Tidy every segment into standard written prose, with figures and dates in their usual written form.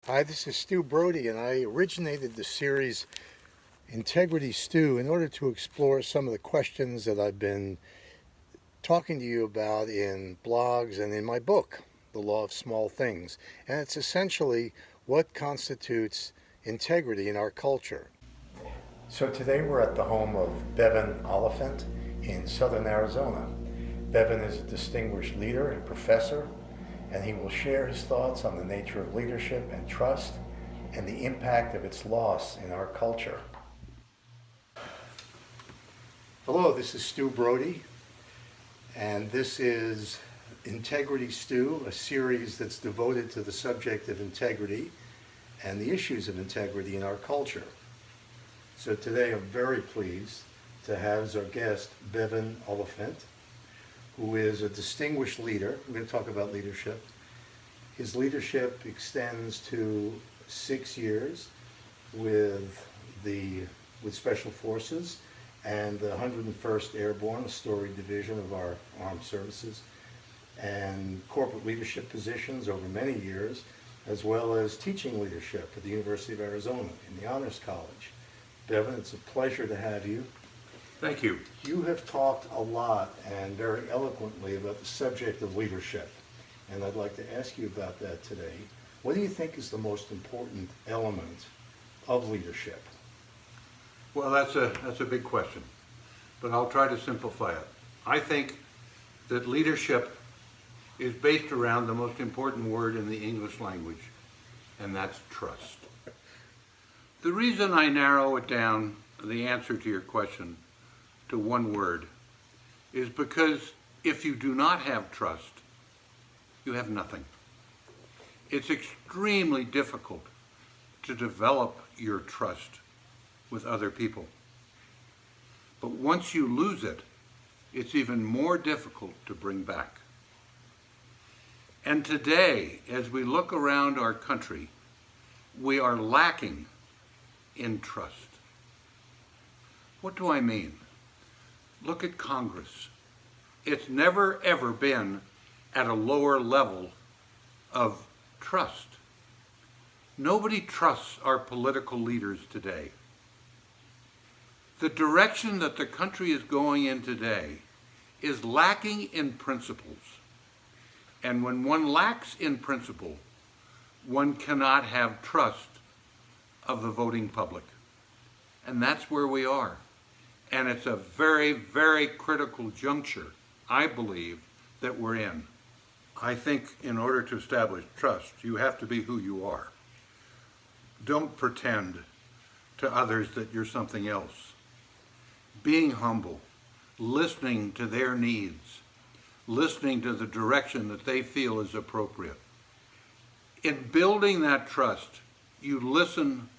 Hi, this is Stu Brody, and I originated the series Integrity Stu in order to explore some of the questions that I've been talking to you about in blogs and in my book, The Law of Small Things. And it's essentially what constitutes integrity in our culture. So today we're at the home of Bevan Olyphant in southern Arizona. Bevan is a distinguished leader and professor, and he will share his thoughts on the nature of leadership and trust and the impact of its loss in our culture. Hello, this is Stu Brody, and this is Integrity Stu, a series that's devoted to the subject of integrity and the issues of integrity in our culture. So today I'm very pleased to have as our guest Bevan Olyphant, who is a distinguished leader. We're going to talk about leadership. His leadership extends to 6 years with Special Forces and the 101st Airborne, a storied division of our armed services, and corporate leadership positions over many years, as well as teaching leadership at the University of Arizona in the Honors College. Bevan, it's a pleasure to have you. Thank you. You have talked a lot and very eloquently about the subject of leadership, and I'd like to ask you about that today. What do you think is the most important element of leadership? Well, that's a big question, but I'll try to simplify it. I think that leadership is based around the most important word in the English language, and that's trust. The reason I narrow it down, the answer to your question, to one word, is because if you do not have trust, you have nothing. It's extremely difficult to develop your trust with other people. But once you lose it, it's even more difficult to bring back. And today, as we look around our country, we are lacking in trust. What do I mean? Look at Congress. It's never ever been at a lower level of trust. Nobody trusts our political leaders today. The direction that the country is going in today is lacking in principles. And when one lacks in principle, one cannot have trust of the voting public. And that's where we are. And it's a very, very critical juncture, I believe, that we're in. I think in order to establish trust, you have to be who you are. Don't pretend to others that you're something else. Being humble, listening to their needs, listening to the direction that they feel is appropriate. In building that trust, you listen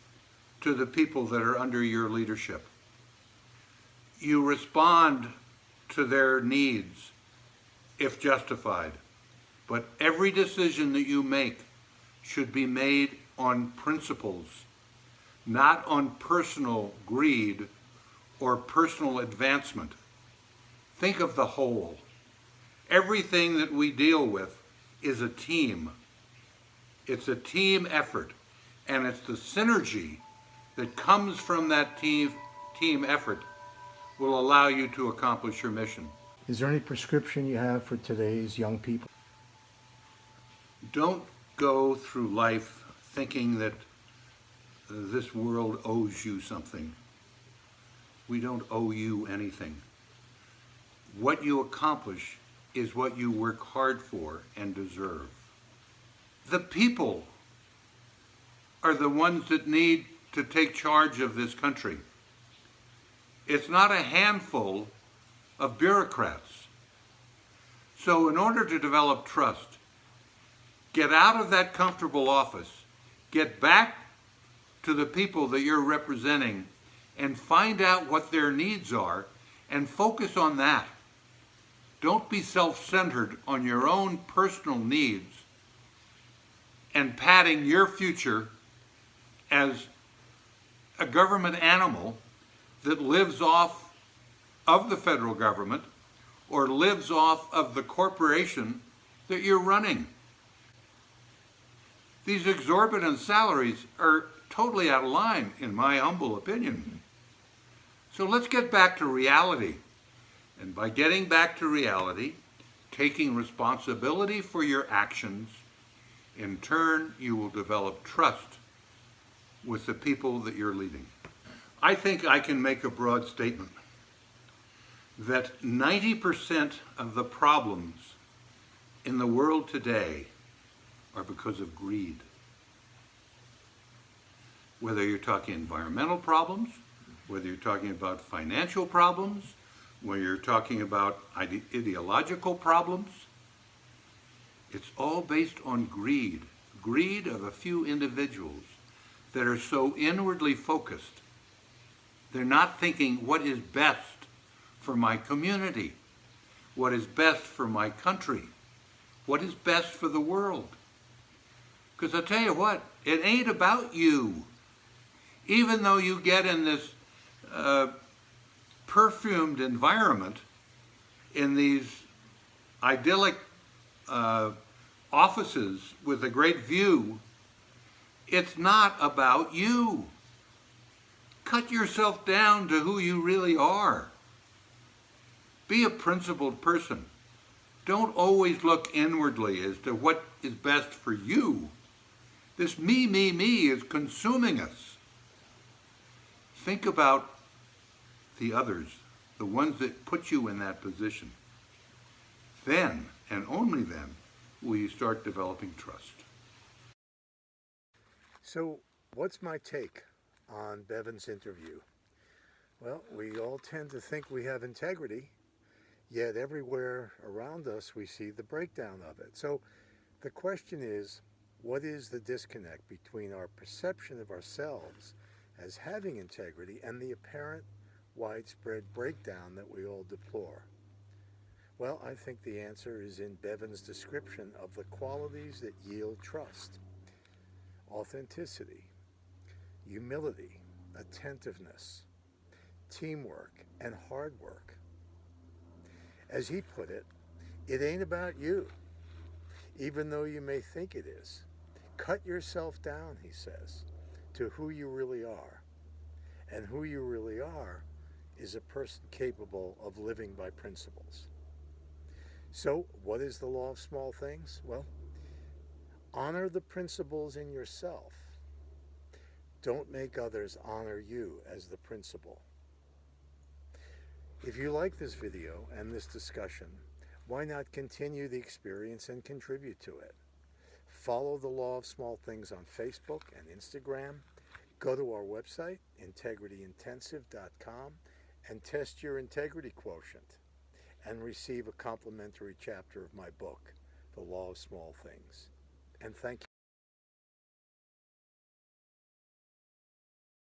to the people that are under your leadership. You respond to their needs if justified. But every decision that you make should be made on principles, not on personal greed or personal advancement. Think of the whole. Everything that we deal with is a team. It's a team effort, and it's the synergy that comes from that team effort will allow you to accomplish your mission. Is there any prescription you have for today's young people? Don't go through life thinking that this world owes you something. We don't owe you anything. What you accomplish is what you work hard for and deserve. The people are the ones that need to take charge of this country. It's not a handful of bureaucrats. So in order to develop trust, get out of that comfortable office, get back to the people that you're representing and find out what their needs are and focus on that. Don't be self-centered on your own personal needs and padding your future as a government animal that lives off of the federal government or lives off of the corporation that you're running. These exorbitant salaries are totally out of line, in my humble opinion. So let's get back to reality. And by getting back to reality, taking responsibility for your actions, in turn, you will develop trust with the people that you're leading. I think I can make a broad statement that 90% of the problems in the world today are because of greed. Whether you're talking environmental problems, whether you're talking about financial problems, whether you're talking about ideological problems, it's all based on greed. Greed of a few individuals that are so inwardly focused. They're not thinking what is best for my community, what is best for my country, what is best for the world. Because I'll tell you what, it ain't about you. Even though you get in this perfumed environment, in these idyllic offices with a great view, it's not about you. Cut yourself down to who you really are. Be a principled person. Don't always look inwardly as to what is best for you. This me is consuming us. Think about the others, the ones that put you in that position. Then, and only then, will you start developing trust. So, what's my take on Bevan's interview? Well, we all tend to think we have integrity, yet everywhere around us we see the breakdown of it. So, the question is, what is the disconnect between our perception of ourselves as having integrity and the apparent widespread breakdown that we all deplore? Well, I think the answer is in Bevan's description of the qualities that yield trust: authenticity, humility, attentiveness, teamwork, and hard work. As he put it, it ain't about you, even though you may think it is. Cut yourself down, he says, to who you really are. And who you really are is a person capable of living by principles. So, what is the law of small things? Well, honor the principles in yourself. Don't make others honor you as the principle. If you like this video and this discussion, why not continue the experience and contribute to it? Follow the Law of Small Things on Facebook and Instagram. Go to our website, integrityintensive.com, and test your integrity quotient and receive a complimentary chapter of my book, The Law of Small Things. And thank you.